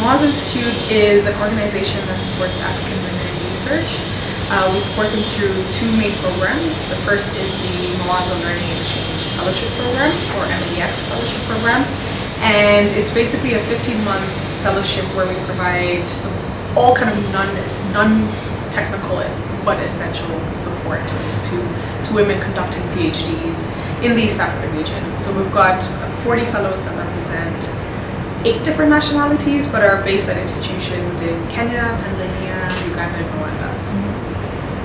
Moaz Institute is an organization that supports African women in research. We support them through two main programs. The first is the Mawazo Learning Exchange Fellowship Program, or MEX Fellowship Program. And it's basically a 15-month fellowship where we provide all kind of non-technical but essential support to women conducting PhDs in the East African region. So we've got 40 fellows that represent 8 different nationalities, but are based at institutions in Kenya, Tanzania, Uganda, and Rwanda.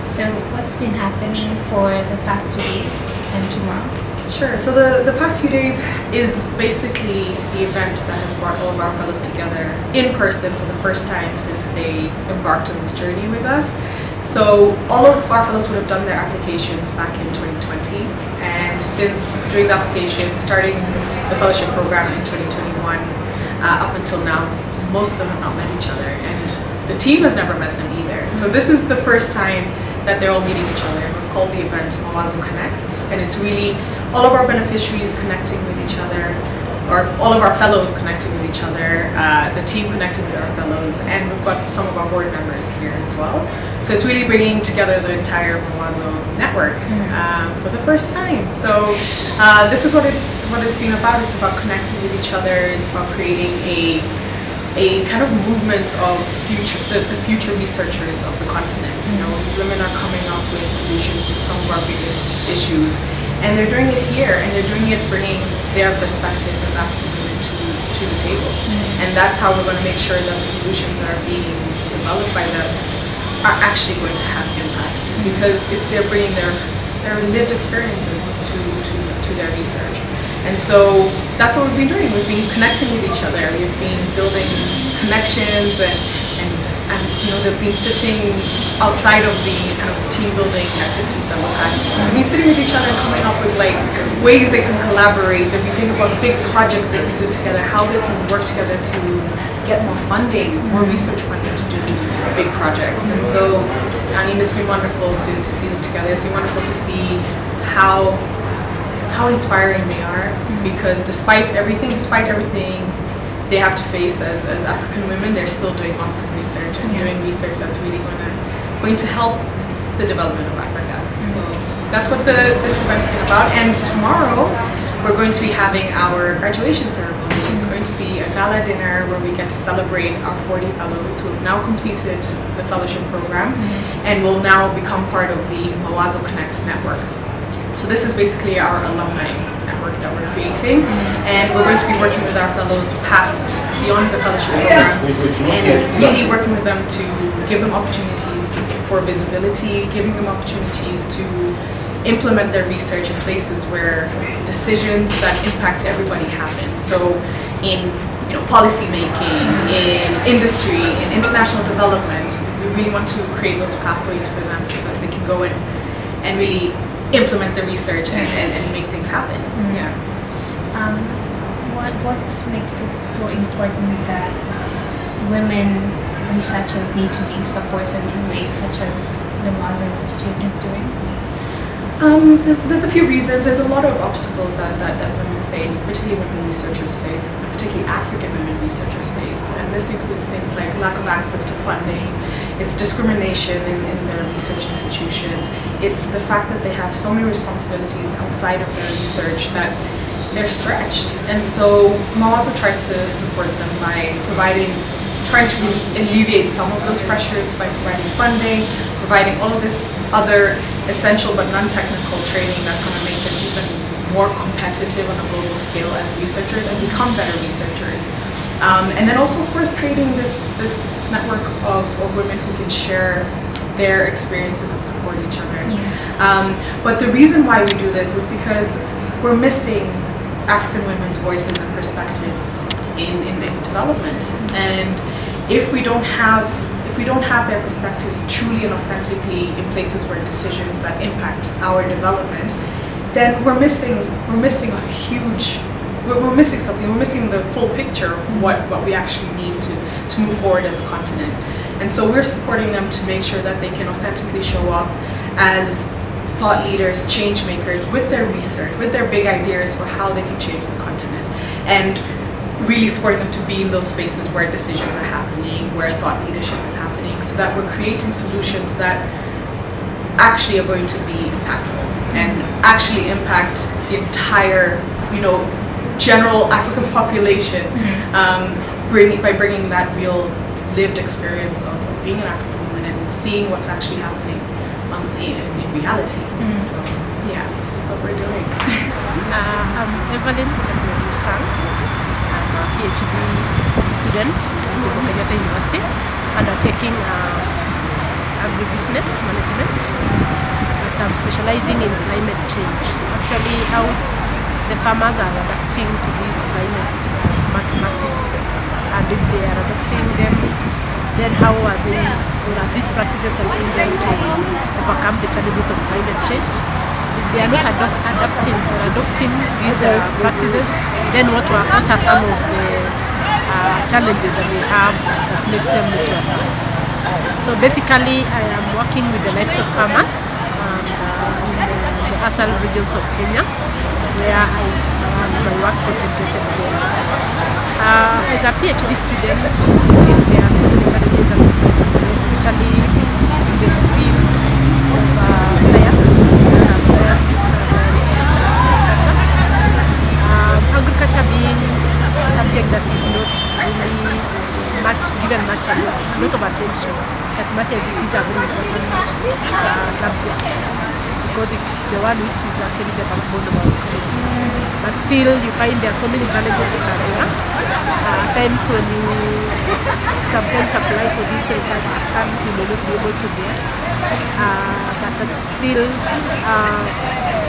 So what's been happening for the past 2 days and tomorrow? Sure. So the past few days is basically the event that has brought all of our fellows together in person for the first time since they embarked on this journey with us. So all of our fellows would have done their applications back in 2020, and since doing the application, starting the fellowship program in 2021, up until now, most of them have not met each other, and the team has never met them either. So this is the first time that they're all meeting each other. We've called the event Mawazo Connects, and it's really all of our beneficiaries connecting with each other, or all of our fellows connecting with each other, the team connecting with our fellows, and we've got some of our board members here as well. So it's really bringing together the entire Mawazo network for the first time. So this is what it's been about. It's about connecting with each other. It's about creating a kind of movement of the future researchers of the continent. You know, these women are coming up with solutions to some of our biggest issues, and they're doing it here, and they're doing it bringing their perspectives as African women to the table. And that's how we're going to make sure that the solutions that are being developed by them are actually going to have impact, because they're bringing their lived experiences to their research. And so that's what we've been doing. We've been connecting with each other. We've been building connections, and you know, they've been sitting outside of the kind of team building activities that we've had. They've been sitting with each other and coming up with like ways they can collaborate. They've been thinking about big projects they can do together, how they can work together to get more funding, more research funding to do big projects. And so, I mean, it's been wonderful to see them together. It's been wonderful to see how inspiring they are, because despite everything they have to face as African women, they're still doing awesome research and doing research that's really going to help the development of Africa. So that's what this event's been about. And tomorrow we're going to be having our graduation ceremony. It's going to be a gala dinner where we get to celebrate our 40 fellows who have now completed the fellowship program and will now become part of the Mawazo Connects network. So this is basically our alumni network that we're creating, and we're going to be working with our fellows beyond the fellowship program, and really working with them to give them opportunities for visibility, giving them opportunities to implement their research in places where decisions that impact everybody happen. So in policy making, in industry, in international development, we really want to create those pathways for them so that they can go in and really implement the research and make things happen. Yeah. What makes it so important that women researchers need to be supported in ways such as the Mawazo Institute is doing? There's a few reasons. There's a lot of obstacles that women face, particularly women researchers face, particularly African women researchers face. And this includes things like lack of access to funding, it's discrimination in their research institutions, it's the fact that they have so many responsibilities outside of their research that they're stretched. And so Mawazo tries to support them by trying to alleviate some of those pressures by providing funding, providing all of this other essential but non-technical training that's going to make them even more competitive on a global scale as researchers and become better researchers. And then also, of course, creating this network of women who can share their experiences and support each other. But the reason why we do this is because we're missing African women's voices and perspectives in development. And if we don't have their perspectives truly and authentically in places where decisions that impact our development, then we're missing something. We're missing the full picture of what we actually need to move forward as a continent. And so we're supporting them to make sure that they can authentically show up as thought leaders, change makers with their research, with their big ideas for how they can change the continent. And really supporting them to be in those spaces where decisions are happening, where thought leadership is happening, so that we're creating solutions that actually are going to be impactful and actually impact the entire, general African population, by bringing that real lived experience of being an African woman and seeing what's actually happening in reality. So yeah, that's what we're doing. I'm Evelyn Chapman-Sang. I'm a PhD student at Jomo Kenyatta University, undertaking agribusiness management, but I'm specializing in climate change. Actually, how the farmers are adapting to these climate smart practices, and if they are adopting them, then how are these practices helping them to overcome the challenges of climate change? If they are not adapting or adopting these practices, then what are some of the challenges that they have that makes them need to adapt? So basically, I am working with the livestock farmers in the Asal regions of Kenya, where I have my work concentrated there. As a PhD student, I think there are so many challenges that we face, especially in the field of science. I'm a scientist, researcher. Agriculture being a subject that is not really given a lot of attention, as much as it is a very important subject, because it's the one which is actually the backbone of our economy. But still, you find there are so many challenges that are there. Times when you sometimes apply for these research funds, you may not be able to get. But still,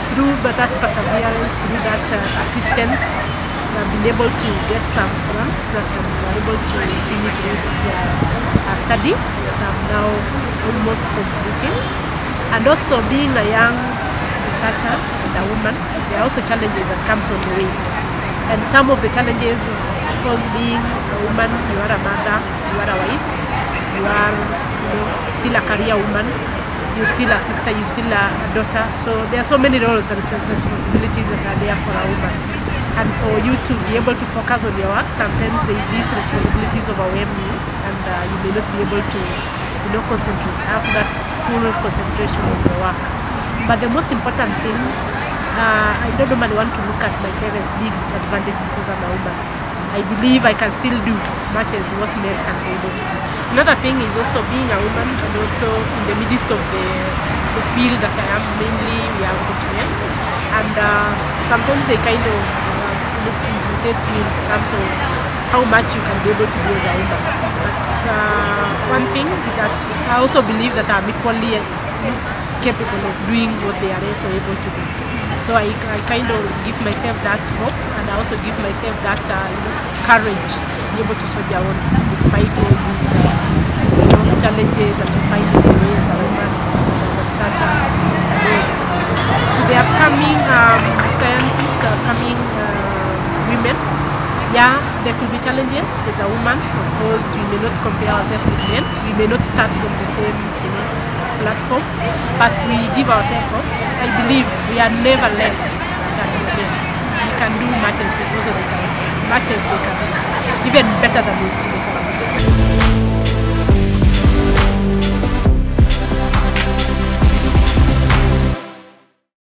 through that perseverance, through that assistance, I've been able to get some grants that I'm able to see me through this study that I'm now almost completing. And also, being a young researcher and a woman, there are also challenges that comes on the way. And some of the challenges is, of course, being a woman, you are a mother, you are a wife, you are still a career woman, you're still a sister, you're still a daughter. So there are so many roles and responsibilities that are there for a woman. And for you to be able to focus on your work, sometimes these responsibilities overwhelm you, and you may not be able to concentrate, have that full concentration on your work. But the most important thing, I don't normally want to look at myself as being disadvantaged because I'm a woman. I believe I can still do much as what men can be able to do. Another thing is also being a woman, and also in the midst of the field that I am, mainly we are both men, and sometimes they kind of intimidate me in terms of how much you can be able to do as a woman. But one thing is that I also believe that I'm equally capable of doing what they are also able to do. So I kind of give myself that hope, and I also give myself that courage to be able to soldier on despite all these challenges that you find in the way as a woman, as a researcher, and all that. To the upcoming scientists, upcoming women, yeah, there could be challenges as a woman. Of course, we may not compare ourselves with men. We may not start from the same platform, but we give ourselves hope. I believe we are never less than men. We can do much as they can, even better than we do.